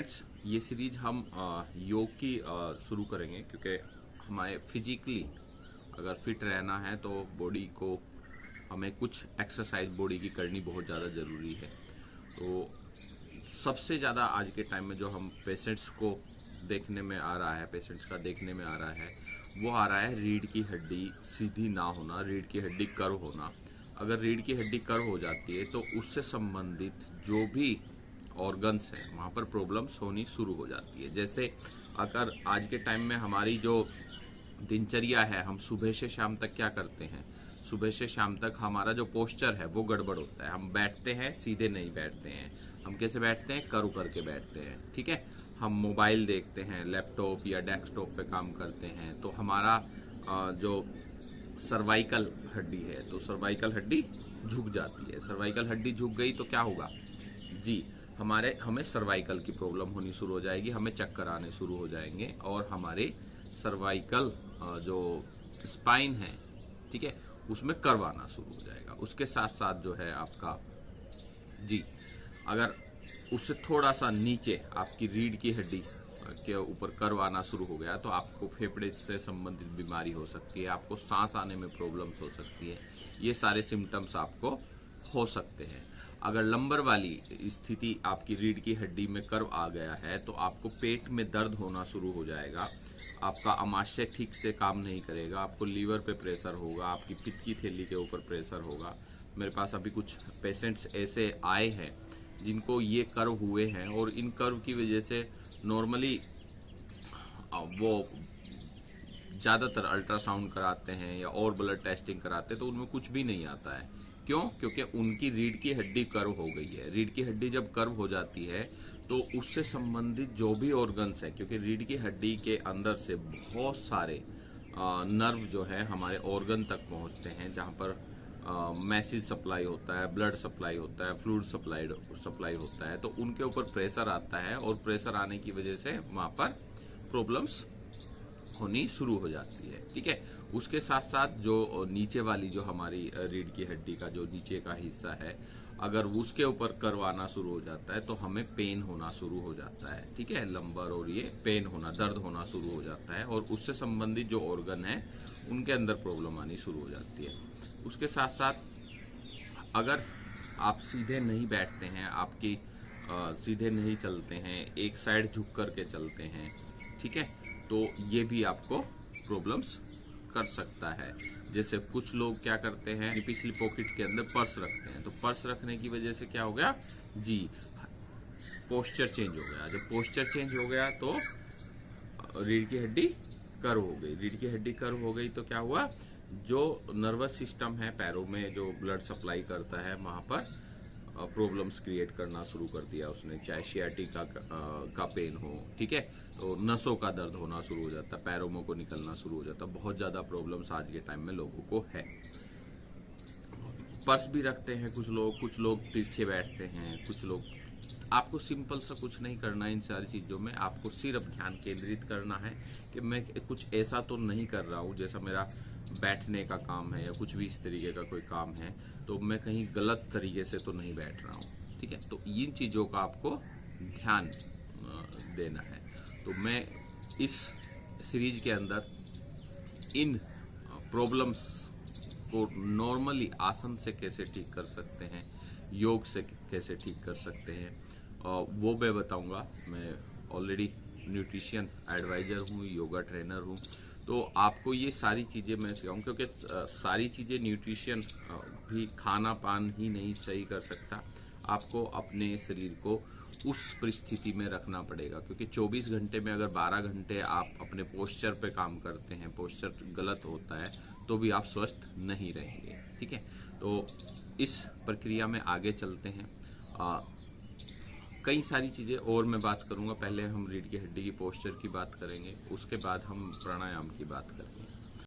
Friends, ये series हम योग की शुरू करेंगे क्योंकि हमारे फिजिकली अगर फिट रहना है तो बॉडी को हमें कुछ एक्सरसाइज बॉडी की करनी बहुत ज़्यादा ज़रूरी है। तो सबसे ज़्यादा आज के टाइम में जो हम पेशेंट्स को देखने में आ रहा है, पेशेंट्स का देखने में आ रहा है, वो आ रहा है रीढ़ की हड्डी सीधी ना होना, रीढ़ की हड्डी कर्व होना। अगर रीढ़ की हड्डी कर्व हो जाती है तो उससे संबंधित जो भी ऑर्गन्स हैं वहाँ पर प्रॉब्लम्स होनी शुरू हो जाती है। जैसे अगर आज के टाइम में हमारी जो दिनचर्या है, हम सुबह से शाम तक क्या करते हैं, सुबह से शाम तक हमारा जो पोस्चर है वो गड़बड़ होता है। हम बैठते हैं, सीधे नहीं बैठते हैं। हम कैसे बैठते हैं? कर्व करके बैठते हैं। ठीक है। हम मोबाइल देखते हैं, लैपटॉप या डेस्कटॉप पे काम करते हैं, तो हमारा जो सर्वाइकल हड्डी है, तो सर्वाइकल हड्डी झुक जाती है। सर्वाइकल हड्डी झुक गई तो क्या होगा जी, हमें सर्वाइकल की प्रॉब्लम होनी शुरू हो जाएगी, हमें चक्कर आने शुरू हो जाएंगे और हमारे सर्वाइकल जो स्पाइन है, ठीक है, उसमें कर्व आना शुरू हो जाएगा। उसके साथ साथ जो है आपका जी, अगर उससे थोड़ा सा नीचे आपकी रीढ़ की हड्डी के ऊपर कर्व आना शुरू हो गया तो आपको फेफड़े से संबंधित बीमारी हो सकती है, आपको सांस आने में प्रॉब्लम्स हो सकती है। ये सारे सिम्टम्स आपको हो सकते हैं। अगर लंबर वाली स्थिति आपकी रीढ़ की हड्डी में कर्व आ गया है तो आपको पेट में दर्द होना शुरू हो जाएगा, आपका आमाशय ठीक से काम नहीं करेगा, आपको लीवर पे प्रेशर होगा, आपकी पित्त की थैली के ऊपर प्रेशर होगा। मेरे पास अभी कुछ पेशेंट्स ऐसे आए हैं जिनको ये कर्व हुए हैं और इन कर्व की वजह से नॉर्मली वो ज़्यादातर अल्ट्रासाउंड कराते हैं या और ब्लड टेस्टिंग कराते हैं तो उनमें कुछ भी नहीं आता है। क्यों? क्योंकि उनकी रीढ़ की हड्डी कर्व हो गई है। रीढ़ की हड्डी जब कर्व हो जाती है तो उससे संबंधित जो भी ऑर्गन्स है, क्योंकि रीढ़ की हड्डी के अंदर से बहुत सारे नर्व जो है हमारे ऑर्गन तक पहुंचते हैं, जहां पर मैसेज सप्लाई होता है, ब्लड सप्लाई होता है, फ्लूइड सप्लाई होता है, तो उनके ऊपर प्रेशर आता है और प्रेशर आने की वजह से वहां पर प्रॉब्लम्स होनी शुरू हो जाती है। ठीक है। उसके साथ साथ जो नीचे वाली जो हमारी रीढ़ की हड्डी का जो नीचे का हिस्सा है, अगर उसके ऊपर कर्व आना शुरू हो जाता है तो हमें पेन होना शुरू हो जाता है। ठीक है। लंबर और ये पेन होना, दर्द होना शुरू हो जाता है और उससे संबंधित जो ऑर्गन है उनके अंदर प्रॉब्लम आनी शुरू हो जाती है। उसके साथ साथ अगर आप सीधे नहीं बैठते हैं, आपकी सीधे नहीं चलते हैं, एक साइड झुक करके चलते हैं, ठीक है, तो ये भी आपको प्रॉब्लम्स कर सकता है। जैसे कुछ लोग क्या करते हैं, पिछली पॉकेट के अंदर पर्स रखते हैं, तो पर्स रखने की वजह से क्या हो गया जी, पोस्चर चेंज हो गया। जब पोस्चर चेंज हो गया तो रीढ़ की हड्डी कर्व हो गई। रीढ़ की हड्डी कर्व हो गई तो क्या हुआ, जो नर्वस सिस्टम है पैरों में जो ब्लड सप्लाई करता है वहां पर प्रॉब्लम्स क्रिएट करना शुरू कर दिया उसने, चाहे सियाटिका का पेन हो, ठीक है, तो नसों का दर्द होना शुरू हो जाता, पैरों में को निकलना शुरू हो जाता। बहुत ज्यादा प्रॉब्लम्स आज के टाइम में लोगों को है। पर्स भी रखते हैं कुछ लोग तिरछे बैठते हैं, कुछ लोग। आपको सिंपल सा कुछ नहीं करना है इन सारी चीजों में, आपको सिर्फ ध्यान केंद्रित करना है कि मैं कुछ ऐसा तो नहीं कर रहा हूँ, जैसा मेरा बैठने का काम है या कुछ भी इस तरीके का कोई काम है तो मैं कहीं गलत तरीके से तो नहीं बैठ रहा हूँ। ठीक है। तो इन चीजों का आपको ध्यान देना है। तो मैं इस सीरीज के अंदर इन प्रॉब्लम्स को नॉर्मली आसन से कैसे ठीक कर सकते हैं, योग से कैसे ठीक कर सकते हैं, वो मैं बताऊंगा। मैं ऑलरेडी न्यूट्रिशन एडवाइजर हूँ, योगा ट्रेनर हूँ, तो आपको ये सारी चीज़ें मैं सिखाऊँ, क्योंकि सारी चीज़ें न्यूट्रिशन भी खाना पान ही नहीं सही कर सकता। आपको अपने शरीर को उस परिस्थिति में रखना पड़ेगा, क्योंकि 24 घंटे में अगर 12 घंटे आप अपने पोस्चर पे काम करते हैं, पोस्चर गलत होता है तो भी आप स्वस्थ नहीं रहेंगे। ठीक है। तो इस प्रक्रिया में आगे चलते हैं। कई सारी चीज़ें और मैं बात करूंगा। पहले हम रीढ़ की हड्डी की पोस्चर की बात करेंगे, उसके बाद हम प्राणायाम की बात करेंगे।